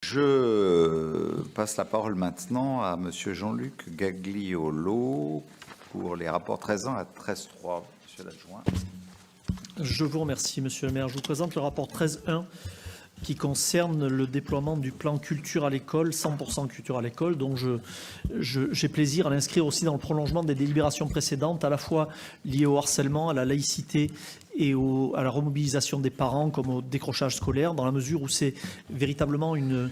Je passe la parole maintenant à Monsieur Jean-Luc Gagliolo pour les rapports 13.1 à 13.3. Monsieur l'adjoint. Je vous remercie, Monsieur le maire. Je vous présente le rapport 13.1 qui concerne le déploiement du plan culture à l'école, 100% culture à l'école. Donc j'ai plaisir à l'inscrire aussi dans le prolongement des délibérations précédentes, à la fois liées au harcèlement, à la laïcité et à la remobilisation des parents comme au décrochage scolaire, dans la mesure où c'est véritablement une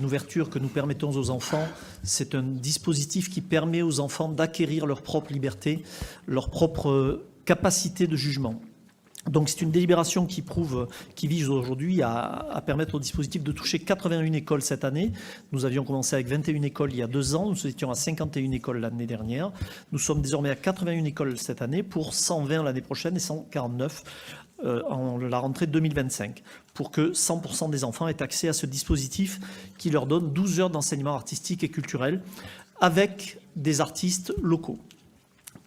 ouverture que nous permettons aux enfants. C'est un dispositif qui permet aux enfants d'acquérir leur propre liberté, leur propre capacité de jugement. Donc c'est une délibération qui vise aujourd'hui à permettre au dispositif de toucher 81 écoles cette année. Nous avions commencé avec 21 écoles il y a 2 ans, nous étions à 51 écoles l'année dernière. Nous sommes désormais à 81 écoles cette année pour 120 l'année prochaine et 149 en la rentrée 2025, pour que 100% des enfants aient accès à ce dispositif qui leur donne 12 heures d'enseignement artistique et culturel avec des artistes locaux.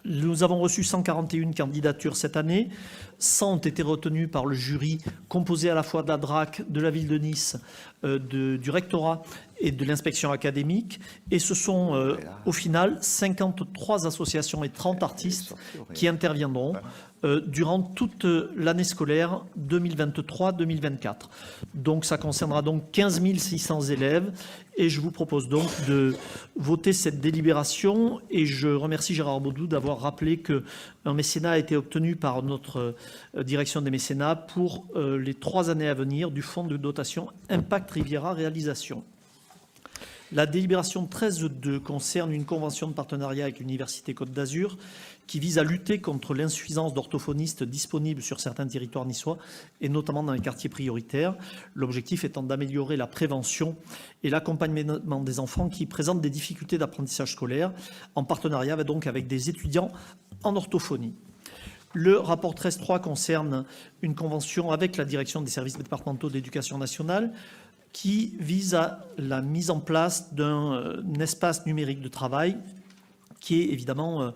Nous avons reçu 141 candidatures cette année. 100 ont été retenues par le jury composé à la fois de la DRAC, de la ville de Nice, du rectorat et de l'inspection académique. Et ce sont au final 53 associations et 30 artistes qui interviendront durant toute l'année scolaire 2023-2024. Donc ça concernera donc 15 600 élèves et je vous propose donc de voter cette délibération et je remercie Gérard Baudou d'avoir rappelé qu'un mécénat a été obtenu par notre direction des mécénats pour les 3 années à venir du fonds de dotation Impact Riviera Réalisation. La délibération 13.2 concerne une convention de partenariat avec l'Université Côte d'Azur qui vise à lutter contre l'insuffisance d'orthophonistes disponibles sur certains territoires niçois et notamment dans les quartiers prioritaires. L'objectif étant d'améliorer la prévention et l'accompagnement des enfants qui présentent des difficultés d'apprentissage scolaire en partenariat donc avec des étudiants en orthophonie. Le rapport 13.3 concerne une convention avec la direction des services départementaux d'éducation nationale qui vise à la mise en place d'un espace numérique de travail qui est évidemment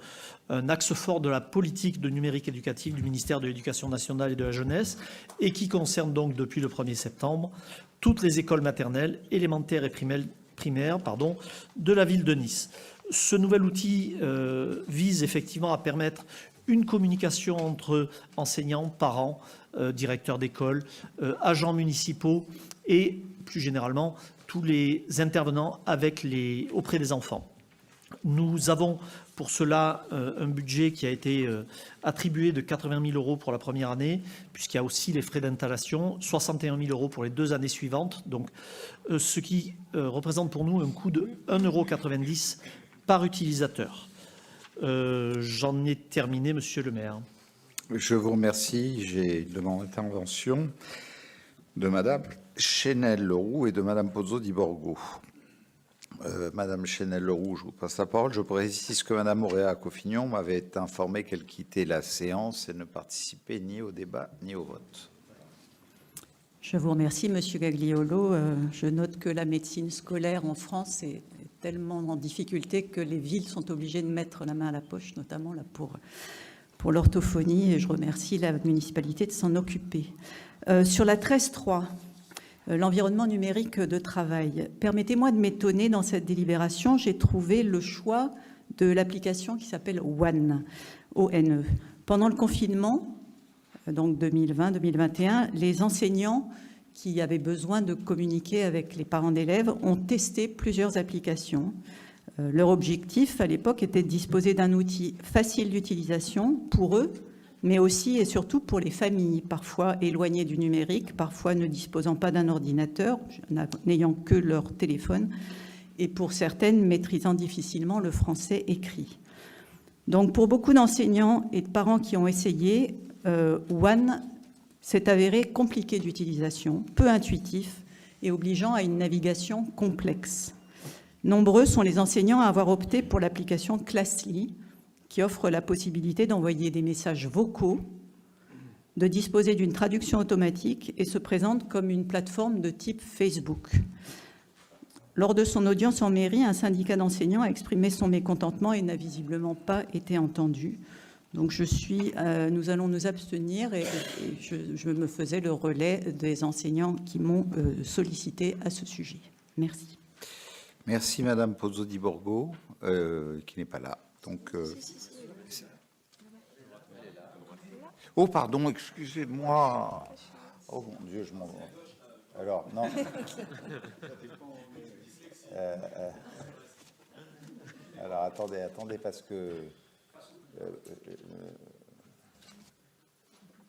un axe fort de la politique de numérique éducative du ministère de l'Éducation nationale et de la jeunesse et qui concerne donc depuis le 1er septembre toutes les écoles maternelles, élémentaires et primaires de la ville de Nice. Ce nouvel outil vise effectivement à permettre une communication entre enseignants, parents, directeurs d'école, agents municipaux et plus généralement tous les intervenants auprès des enfants. Nous avons pour cela un budget qui a été attribué de 80 000 € pour la première année, puisqu'il y a aussi les frais d'installation, 61 000 € pour les 2 années suivantes, donc, ce qui représente pour nous un coût de 1,90 € par utilisateur. J'en ai terminé, Monsieur le maire. Je vous remercie. J'ai une demande d'intervention de Madame Chenel-Leroux et de Madame Pozzo di Borgo. Madame Chenel-Leroux, je vous passe la parole. Je précise que Madame Auréa-Coffignon m'avait informé qu'elle quittait la séance et ne participait ni au débat ni au vote. Je vous remercie, Monsieur Gagliolo. Je note que la médecine scolaire en France est tellement en difficulté que les villes sont obligées de mettre la main à la poche, notamment là pour l'orthophonie, et je remercie la municipalité de s'en occuper. Sur la 13.3, l'environnement numérique de travail, permettez-moi de m'étonner dans cette délibération, j'ai trouvé le choix de l'application qui s'appelle ONE, O-N-E. Pendant le confinement, donc 2020-2021, les enseignants qui avaient besoin de communiquer avec les parents d'élèves ont testé plusieurs applications. Leur objectif à l'époque était de disposer d'un outil facile d'utilisation pour eux, mais aussi et surtout pour les familles, parfois éloignées du numérique, parfois ne disposant pas d'un ordinateur, n'ayant que leur téléphone, et pour certaines maîtrisant difficilement le français écrit. Donc pour beaucoup d'enseignants et de parents qui ont essayé, ONE s'est avéré compliqué d'utilisation, peu intuitif et obligeant à une navigation complexe. Nombreux sont les enseignants à avoir opté pour l'application Classly, qui offre la possibilité d'envoyer des messages vocaux, de disposer d'une traduction automatique et se présente comme une plateforme de type Facebook. Lors de son audience en mairie, un syndicat d'enseignants a exprimé son mécontentement et n'a visiblement pas été entendu. Donc nous allons nous abstenir et je me faisais le relais des enseignants qui m'ont sollicité à ce sujet. Merci. Merci Madame Pozzo di Borgo, qui n'est pas là. Donc, oh pardon, excusez-moi. Oh mon Dieu, je m'en vais. Alors non. Alors attendez parce que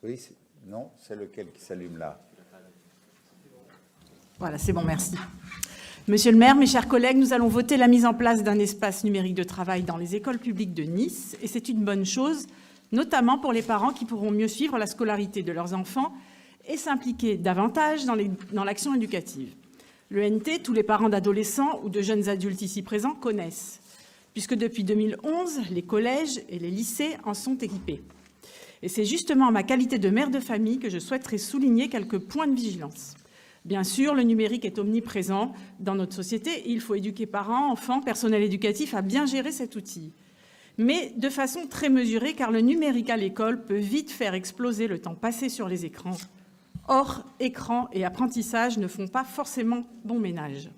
oui, non, c'est lequel qui s'allume là? Voilà, c'est bon, merci. Monsieur le maire, mes chers collègues, nous allons voter la mise en place d'un espace numérique de travail dans les écoles publiques de Nice, et c'est une bonne chose, notamment pour les parents qui pourront mieux suivre la scolarité de leurs enfants et s'impliquer davantage dans l'action éducative. Le NT, tous les parents d'adolescents ou de jeunes adultes ici présents connaissent, puisque depuis 2011, les collèges et les lycées en sont équipés. Et c'est justement en ma qualité de mère de famille que je souhaiterais souligner quelques points de vigilance. Bien sûr, le numérique est omniprésent dans notre société et il faut éduquer parents, enfants, personnel éducatif à bien gérer cet outil. Mais de façon très mesurée, car le numérique à l'école peut vite faire exploser le temps passé sur les écrans. Or, écran et apprentissage ne font pas forcément bon ménage.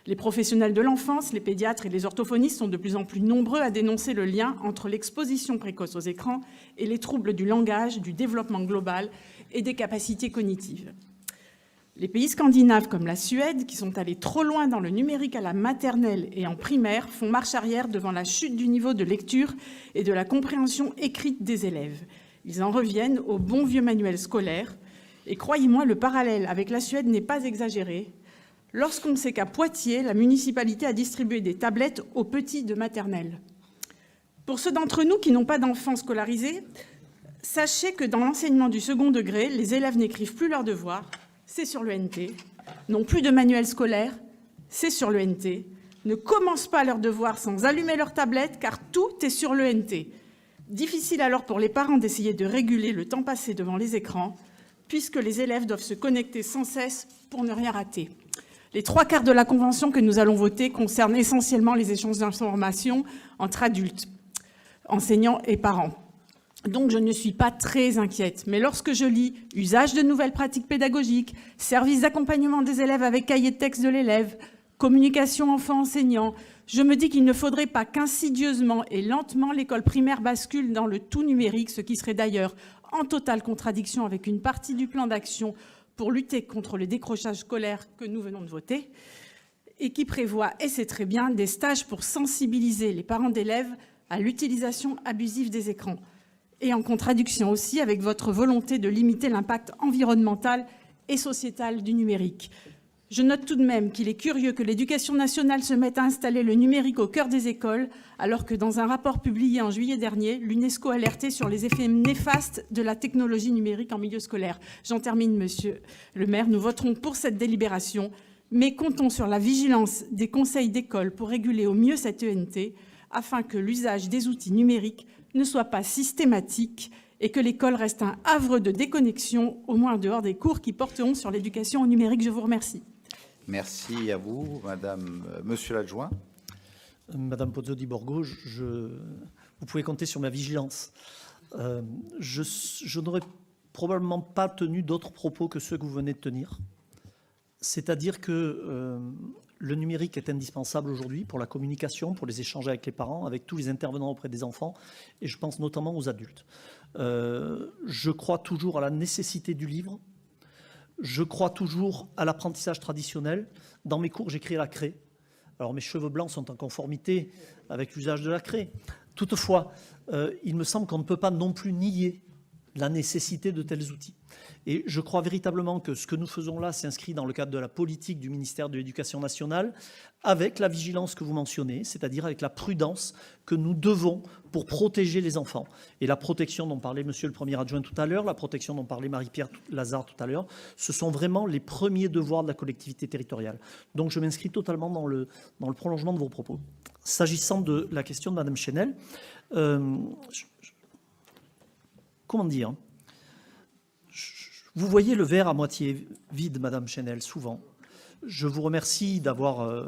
Les professionnels de l'enfance, les pédiatres et les orthophonistes sont de plus en plus nombreux à dénoncer le lien entre l'exposition précoce aux écrans et les troubles du langage, du développement global et des capacités cognitives. Les pays scandinaves comme la Suède, qui sont allés trop loin dans le numérique à la maternelle et en primaire, font marche arrière devant la chute du niveau de lecture et de la compréhension écrite des élèves. Ils en reviennent au bon vieux manuel scolaire. Et croyez-moi, le parallèle avec la Suède n'est pas exagéré, lorsqu'on sait qu'à Poitiers, la municipalité a distribué des tablettes aux petits de maternelle. Pour ceux d'entre nous qui n'ont pas d'enfants scolarisés, sachez que dans l'enseignement du second degré, les élèves n'écrivent plus leurs devoirs, c'est sur le NT, n'ont plus de manuel scolaire, c'est sur le NT, ne commencent pas leurs devoirs sans allumer leur tablette, car tout est sur le NT. Difficile alors pour les parents d'essayer de réguler le temps passé devant les écrans, puisque les élèves doivent se connecter sans cesse pour ne rien rater. Les 3/4 de la convention que nous allons voter concernent essentiellement les échanges d'informations entre adultes, enseignants et parents. Donc je ne suis pas très inquiète, mais lorsque je lis « usage de nouvelles pratiques pédagogiques »,« service d'accompagnement des élèves avec cahier de texte de l'élève »,« communication enfant-enseignant », je me dis qu'il ne faudrait pas qu'insidieusement et lentement l'école primaire bascule dans le tout numérique, ce qui serait d'ailleurs en totale contradiction avec une partie du plan d'action pour lutter contre le décrochage scolaire que nous venons de voter et qui prévoit, et c'est très bien, des stages pour sensibiliser les parents d'élèves à l'utilisation abusive des écrans. Et en contradiction aussi avec votre volonté de limiter l'impact environnemental et sociétal du numérique. Je note tout de même qu'il est curieux que l'Éducation nationale se mette à installer le numérique au cœur des écoles, alors que dans un rapport publié en juillet dernier, l'UNESCO alertait sur les effets néfastes de la technologie numérique en milieu scolaire. J'en termine, monsieur le maire. Nous voterons pour cette délibération, mais comptons sur la vigilance des conseils d'école pour réguler au mieux cette ENT, afin que l'usage des outils numériques ne soit pas systématique et que l'école reste un havre de déconnexion, au moins en dehors des cours qui porteront sur l'éducation au numérique. Je vous remercie. Merci à vous, Madame. Monsieur l'adjoint. Madame Pozzo di Borgo, vous pouvez compter sur ma vigilance. Je n'aurais probablement pas tenu d'autres propos que ceux que vous venez de tenir. C'est-à-dire que le numérique est indispensable aujourd'hui pour la communication, pour les échanges avec les parents, avec tous les intervenants auprès des enfants, et je pense notamment aux adultes. Je crois toujours à la nécessité du livre. Je crois toujours à l'apprentissage traditionnel. Dans mes cours, j'écris à la craie. Alors, mes cheveux blancs sont en conformité avec l'usage de la craie. Toutefois, il me semble qu'on ne peut pas non plus nier la nécessité de tels outils. Et je crois véritablement que ce que nous faisons là s'inscrit dans le cadre de la politique du ministère de l'Éducation nationale, avec la vigilance que vous mentionnez, c'est-à-dire avec la prudence que nous devons pour protéger les enfants. Et la protection dont parlait monsieur le premier adjoint tout à l'heure, la protection dont parlait Marie-Pierre Lazare tout à l'heure, ce sont vraiment les premiers devoirs de la collectivité territoriale. Donc je m'inscris totalement dans le prolongement de vos propos. S'agissant de la question de Madame Chenel, comment dire ? Vous voyez le verre à moitié vide, Madame Chenel, souvent. Je vous remercie d'avoir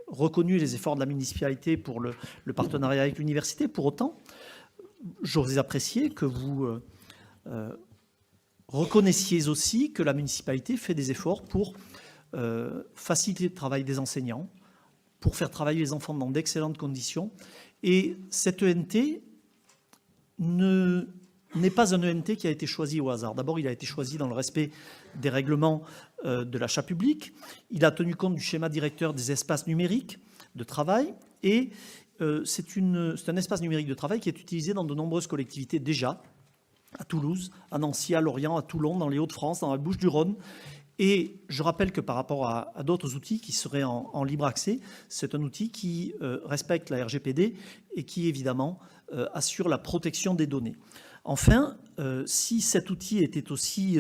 reconnu les efforts de la municipalité pour le partenariat avec l'université. Pour autant, j'aurais apprécié que vous reconnaissiez aussi que la municipalité fait des efforts pour faciliter le travail des enseignants, pour faire travailler les enfants dans d'excellentes conditions. Et cet ENT n'est pas un ENT qui a été choisi au hasard. D'abord, il a été choisi dans le respect des règlements de l'achat public. Il a tenu compte du schéma directeur des espaces numériques de travail. Et c'est un espace numérique de travail qui est utilisé dans de nombreuses collectivités déjà, à Toulouse, à Nancy, à Lorient, à Toulon, dans les Hauts-de-France, dans la Bouches-du-Rhône. Et je rappelle que par rapport à d'autres outils qui seraient en libre accès, c'est un outil qui respecte la RGPD et qui, évidemment, assure la protection des données. Enfin, si cet outil était aussi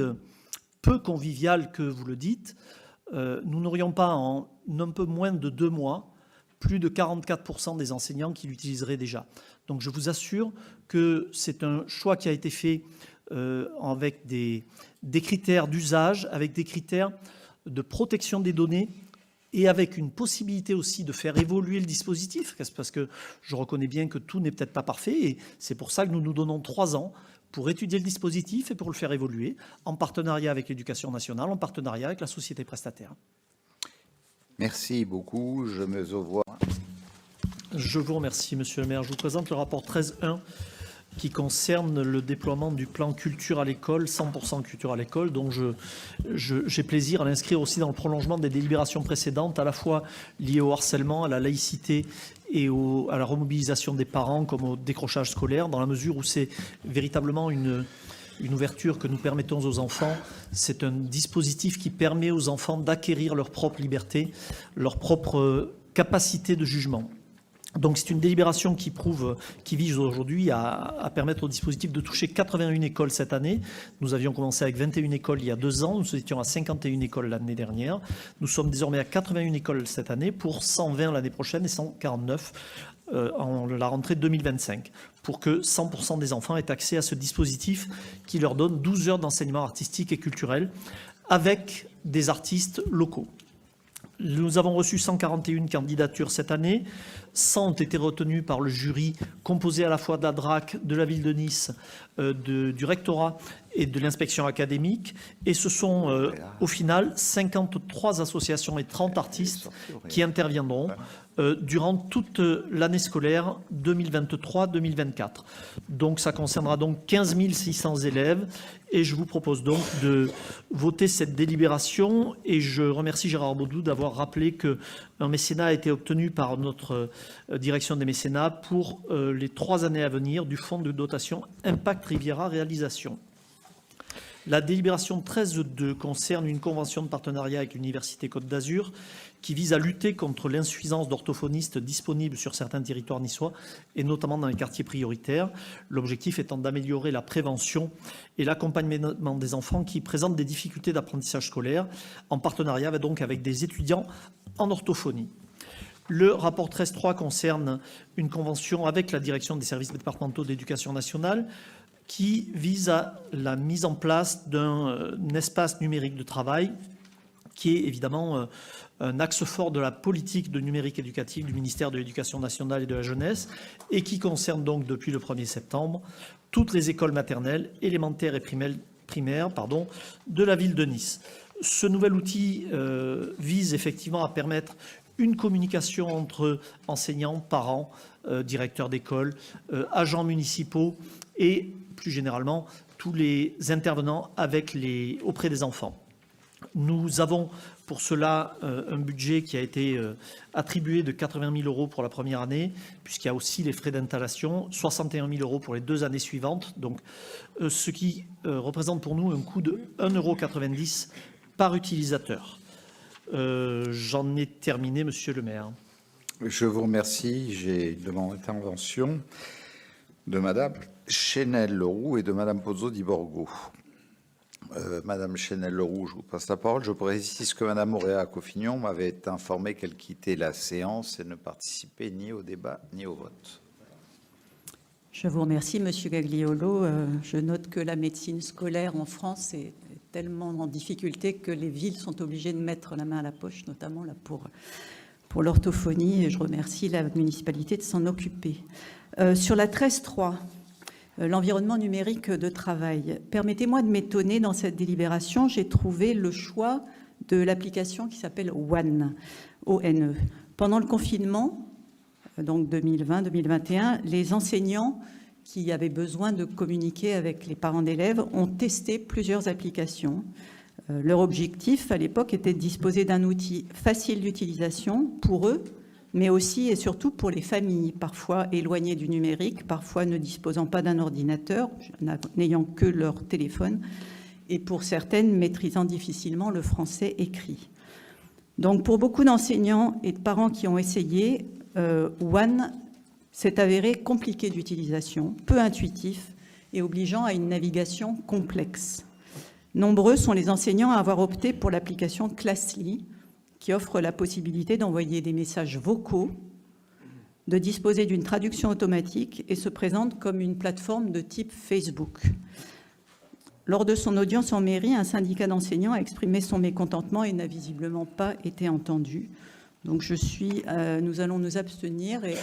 peu convivial que vous le dites, nous n'aurions pas en un peu moins de 2 mois plus de 44% des enseignants qui l'utiliseraient déjà. Donc je vous assure que c'est un choix qui a été fait avec des critères d'usage, avec des critères de protection des données et avec une possibilité aussi de faire évoluer le dispositif, parce que je reconnais bien que tout n'est peut-être pas parfait et c'est pour ça que nous nous donnons 3 ans pour étudier le dispositif et pour le faire évoluer en partenariat avec l'Éducation nationale, en partenariat avec la société prestataire. Merci beaucoup. Je mets aux voix. Je vous remercie, Monsieur le maire. Je vous présente le rapport 13.1 qui concerne le déploiement du plan culture à l'école, 100% culture à l'école. Donc j'ai plaisir à l'inscrire aussi dans le prolongement des délibérations précédentes, à la fois liées au harcèlement, à la laïcité et à la remobilisation des parents comme au décrochage scolaire, dans la mesure où c'est véritablement une ouverture que nous permettons aux enfants. C'est un dispositif qui permet aux enfants d'acquérir leur propre liberté, leur propre capacité de jugement. Donc c'est une délibération qui vise aujourd'hui à permettre au dispositif de toucher 81 écoles cette année. Nous avions commencé avec 21 écoles il y a 2 ans, nous étions à 51 écoles l'année dernière. Nous sommes désormais à 81 écoles cette année pour 120 l'année prochaine et 149 en la rentrée 2025, pour que 100% des enfants aient accès à ce dispositif qui leur donne 12 heures d'enseignement artistique et culturel avec des artistes locaux. Nous avons reçu 141 candidatures cette année. 100 ont été retenues par le jury composé à la fois de la DRAC, de la ville de Nice, du rectorat et de l'inspection académique. Et ce sont au final 53 associations et 30 artistes qui interviendront durant toute l'année scolaire 2023-2024. Donc ça concernera donc 15 600 élèves et je vous propose donc de voter cette délibération et je remercie Gérard Baudou d'avoir rappelé qu'un mécénat a été obtenu par notre direction des mécénats pour les 3 années à venir du fonds de dotation Impact Riviera Réalisation. La délibération 13.2 concerne une convention de partenariat avec l'Université Côte d'Azur qui vise à lutter contre l'insuffisance d'orthophonistes disponibles sur certains territoires niçois et notamment dans les quartiers prioritaires. L'objectif étant d'améliorer la prévention et l'accompagnement des enfants qui présentent des difficultés d'apprentissage scolaire en partenariat donc avec des étudiants en orthophonie. Le rapport 13.3 concerne une convention avec la direction des services départementaux d'éducation nationale qui vise à la mise en place d'un espace numérique de travail qui est évidemment un axe fort de la politique de numérique éducative du ministère de l'Éducation nationale et de la jeunesse et qui concerne donc depuis le 1er septembre toutes les écoles maternelles, élémentaires et primaires de la ville de Nice. Ce nouvel outil vise effectivement à permettre une communication entre enseignants, parents, directeurs d'école, agents municipaux et plus généralement tous les intervenants auprès des enfants. Nous avons pour cela un budget qui a été attribué de 80 000 € pour la première année, puisqu'il y a aussi les frais d'installation, 61 000 € pour les 2 années suivantes, donc ce qui représente pour nous un coût de 1,90 € par utilisateur. J'en ai terminé, Monsieur le maire. Je vous remercie. J'ai une demande d'intervention de Madame Chenel-Leroux et de Madame Pozzo di Borgo. Madame Chenel-Leroux, je vous passe la parole. Je précise que Madame Auréa-Coffignon m'avait informé qu'elle quittait la séance et ne participait ni au débat ni au vote. Je vous remercie, Monsieur Gagliolo. Je note que la médecine scolaire en France est tellement en difficulté que les villes sont obligées de mettre la main à la poche, notamment là pour l'orthophonie. Et je remercie la municipalité de s'en occuper. Sur la 13.3, L'environnement numérique de travail. Permettez-moi de m'étonner dans cette délibération, j'ai trouvé le choix de l'application qui s'appelle ONE, O-N-E. Pendant le confinement, donc 2020-2021, les enseignants qui avaient besoin de communiquer avec les parents d'élèves ont testé plusieurs applications. Leur objectif à l'époque était de disposer d'un outil facile d'utilisation pour eux, mais aussi et surtout pour les familles, parfois éloignées du numérique, parfois ne disposant pas d'un ordinateur, n'ayant que leur téléphone, et pour certaines maîtrisant difficilement le français écrit. Donc pour beaucoup d'enseignants et de parents qui ont essayé, ONE s'est avéré compliqué d'utilisation, peu intuitif et obligeant à une navigation complexe. Nombreux sont les enseignants à avoir opté pour l'application Classly, qui offre la possibilité d'envoyer des messages vocaux, de disposer d'une traduction automatique et se présente comme une plateforme de type Facebook. Lors de son audience en mairie, un syndicat d'enseignants a exprimé son mécontentement et n'a visiblement pas été entendu. Donc nous allons nous abstenir et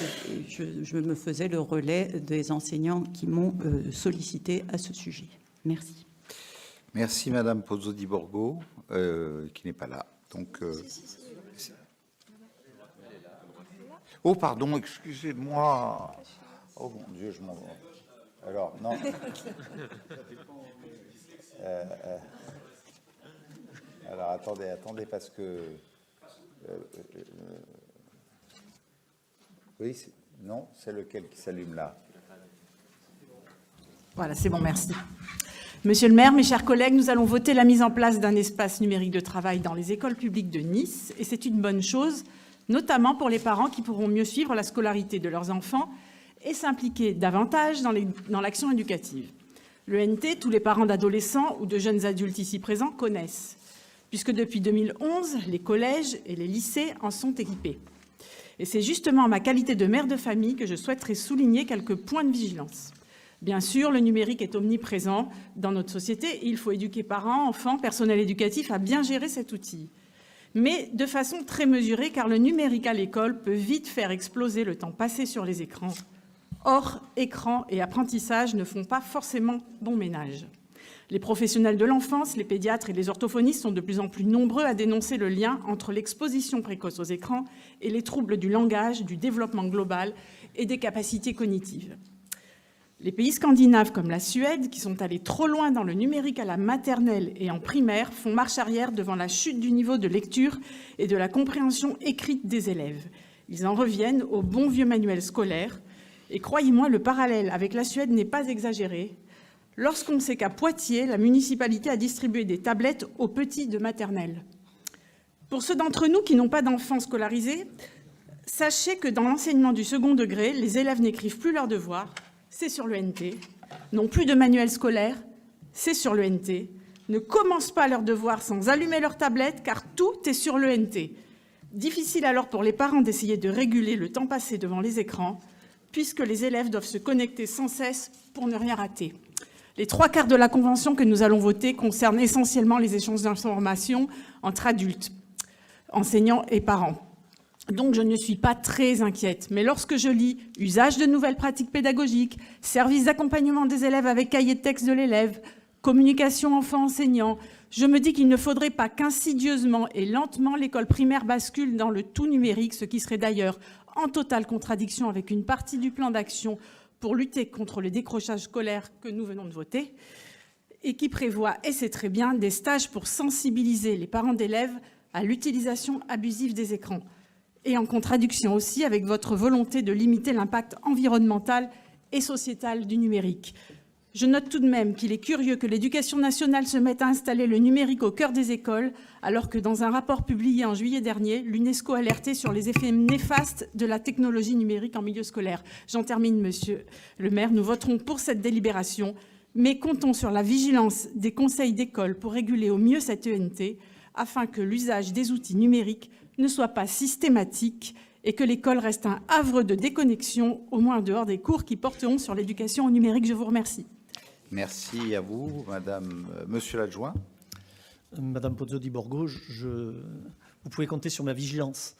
je me faisais le relais des enseignants qui m'ont sollicité à ce sujet. Merci. Merci Madame Pozzo di Borgo, qui n'est pas là. Donc, oh, pardon, excusez-moi. Oh mon Dieu, je m'en vais. Alors, non. Alors, attendez, parce que... oui, non, c'est lequel qui s'allume là? Voilà, c'est bon, merci. Monsieur le maire, mes chers collègues, nous allons voter la mise en place d'un espace numérique de travail dans les écoles publiques de Nice. Et c'est une bonne chose, notamment pour les parents qui pourront mieux suivre la scolarité de leurs enfants et s'impliquer davantage dans l'action éducative. L'ENT, tous les parents d'adolescents ou de jeunes adultes ici présents connaissent, puisque depuis 2011, les collèges et les lycées en sont équipés. Et c'est justement en ma qualité de mère de famille que je souhaiterais souligner quelques points de vigilance. Bien sûr, le numérique est omniprésent dans notre société et il faut éduquer parents, enfants, personnel éducatif à bien gérer cet outil. Mais de façon très mesurée, car le numérique à l'école peut vite faire exploser le temps passé sur les écrans. Or, écran et apprentissage ne font pas forcément bon ménage. Les professionnels de l'enfance, les pédiatres et les orthophonistes sont de plus en plus nombreux à dénoncer le lien entre l'exposition précoce aux écrans et les troubles du langage, du développement global et des capacités cognitives. Les pays scandinaves comme la Suède, qui sont allés trop loin dans le numérique à la maternelle et en primaire, font marche arrière devant la chute du niveau de lecture et de la compréhension écrite des élèves. Ils en reviennent au bon vieux manuel scolaire. Et croyez-moi, le parallèle avec la Suède n'est pas exagéré, lorsqu'on sait qu'à Poitiers, la municipalité a distribué des tablettes aux petits de maternelle. Pour ceux d'entre nous qui n'ont pas d'enfants scolarisés, sachez que dans l'enseignement du second degré, les élèves n'écrivent plus leurs devoirs, c'est sur l'ENT, n'ont plus de manuel scolaire, c'est sur l'ENT, ne commencent pas leurs devoirs sans allumer leur tablette, car tout est sur l'ENT. Difficile alors pour les parents d'essayer de réguler le temps passé devant les écrans, puisque les élèves doivent se connecter sans cesse pour ne rien rater. Les 3/4 de la convention que nous allons voter concernent essentiellement les échanges d'informations entre adultes, enseignants et parents. Donc je ne suis pas très inquiète, mais lorsque je lis « usage de nouvelles pratiques pédagogiques »,« service d'accompagnement des élèves avec cahier de texte de l'élève »,« communication enfant-enseignant », je me dis qu'il ne faudrait pas qu'insidieusement et lentement l'école primaire bascule dans le tout numérique, ce qui serait d'ailleurs en totale contradiction avec une partie du plan d'action pour lutter contre le décrochage scolaire que nous venons de voter et qui prévoit, et c'est très bien, des stages pour sensibiliser les parents d'élèves à l'utilisation abusive des écrans. Et en contradiction aussi avec votre volonté de limiter l'impact environnemental et sociétal du numérique. Je note tout de même qu'il est curieux que l'Éducation nationale se mette à installer le numérique au cœur des écoles, alors que dans un rapport publié en juillet dernier, l'UNESCO alertait sur les effets néfastes de la technologie numérique en milieu scolaire. J'en termine, monsieur le maire. Nous voterons pour cette délibération, mais comptons sur la vigilance des conseils d'école pour réguler au mieux cette ENT, afin que l'usage des outils numériques ne soit pas systématique et que l'école reste un havre de déconnexion, au moins en dehors des cours qui porteront sur l'éducation au numérique. Je vous remercie. Merci à vous, madame. Monsieur l'adjoint. Madame Pozzo di Borgo, vous pouvez compter sur ma vigilance.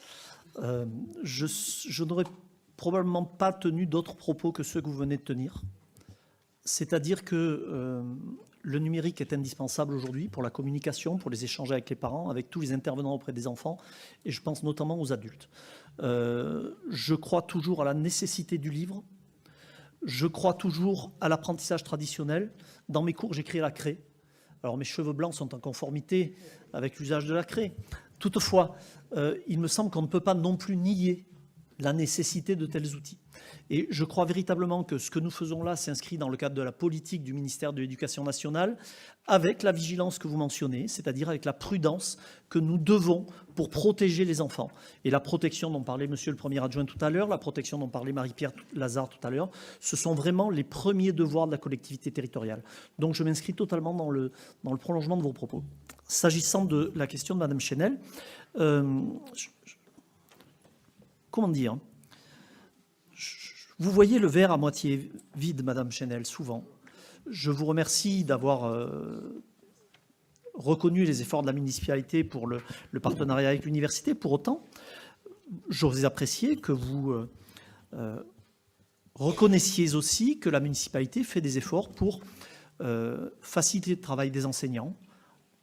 Je n'aurais probablement pas tenu d'autres propos que ceux que vous venez de tenir. C'est-à-dire que le numérique est indispensable aujourd'hui pour la communication, pour les échanges avec les parents, avec tous les intervenants auprès des enfants, et je pense notamment aux adultes. Je crois toujours à la nécessité du livre. Je crois toujours à l'apprentissage traditionnel. Dans mes cours, j'écris à la craie. Alors mes cheveux blancs sont en conformité avec l'usage de la craie. Toutefois, il me semble qu'on ne peut pas non plus nier la nécessité de tels outils. Et je crois véritablement que ce que nous faisons là s'inscrit dans le cadre de la politique du ministère de l'Éducation nationale, avec la vigilance que vous mentionnez, c'est-à-dire avec la prudence que nous devons pour protéger les enfants. Et la protection dont parlait Monsieur le Premier adjoint tout à l'heure, la protection dont parlait Marie-Pierre Lazare tout à l'heure, ce sont vraiment les premiers devoirs de la collectivité territoriale. Donc je m'inscris totalement dans le prolongement de vos propos. S'agissant de la question de Madame Chenel, comment dire ? Vous voyez le verre à moitié vide, Madame Chenel, souvent. Je vous remercie d'avoir reconnu les efforts de la municipalité pour le partenariat avec l'université. Pour autant, j'aurais apprécié que vous reconnaissiez aussi que la municipalité fait des efforts pour faciliter le travail des enseignants,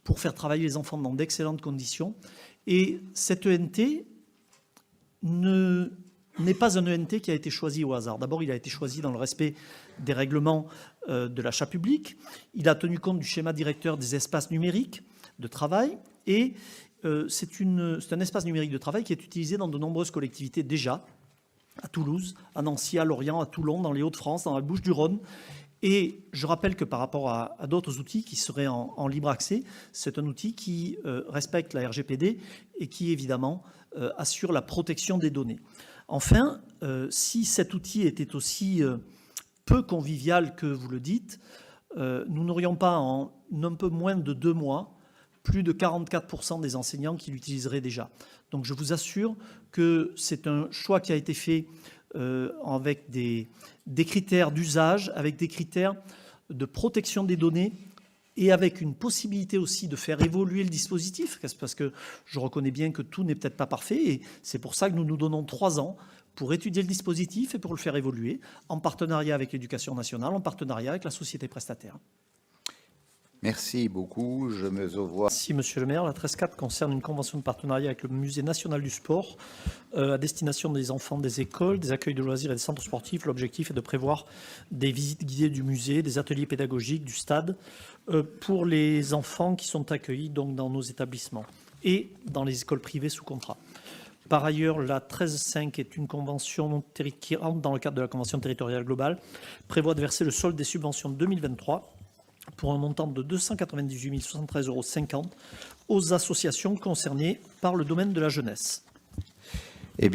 pour faire travailler les enfants dans d'excellentes conditions. Et cette ENT n'est pas un ENT qui a été choisi au hasard. D'abord, il a été choisi dans le respect des règlements de l'achat public. Il a tenu compte du schéma directeur des espaces numériques de travail. Et c'est un espace numérique de travail qui est utilisé dans de nombreuses collectivités déjà, à Toulouse, à Nancy, à Lorient, à Toulon, dans les Hauts-de-France, dans la Bouches-du-Rhône. Et je rappelle que par rapport à d'autres outils qui seraient en libre accès, c'est un outil qui respecte la RGPD et qui, évidemment, assure la protection des données. Enfin, si cet outil était aussi peu convivial que vous le dites, nous n'aurions pas en un peu moins de 2 mois plus de 44% des enseignants qui l'utiliseraient déjà. Donc je vous assure que c'est un choix qui a été fait avec des critères d'usage, avec des critères de protection des données et avec une possibilité aussi de faire évoluer le dispositif, parce que je reconnais bien que tout n'est peut-être pas parfait, et c'est pour ça que nous nous donnons 3 ans pour étudier le dispositif et pour le faire évoluer, en partenariat avec l'Éducation nationale, en partenariat avec la société prestataire. Merci beaucoup. Je me vois. Merci, Monsieur le maire. La 13.4 concerne une convention de partenariat avec le Musée national du sport à destination des enfants des écoles, des accueils de loisirs et des centres sportifs. L'objectif est de prévoir des visites guidées du musée, des ateliers pédagogiques du stade pour les enfants qui sont accueillis donc dans nos établissements et dans les écoles privées sous contrat. Par ailleurs, la 13.5 est une convention qui rentre dans le cadre de la convention territoriale globale, prévoit de verser le solde des subventions de 2023 pour un montant de 298 073,50 € aux associations concernées par le domaine de la jeunesse.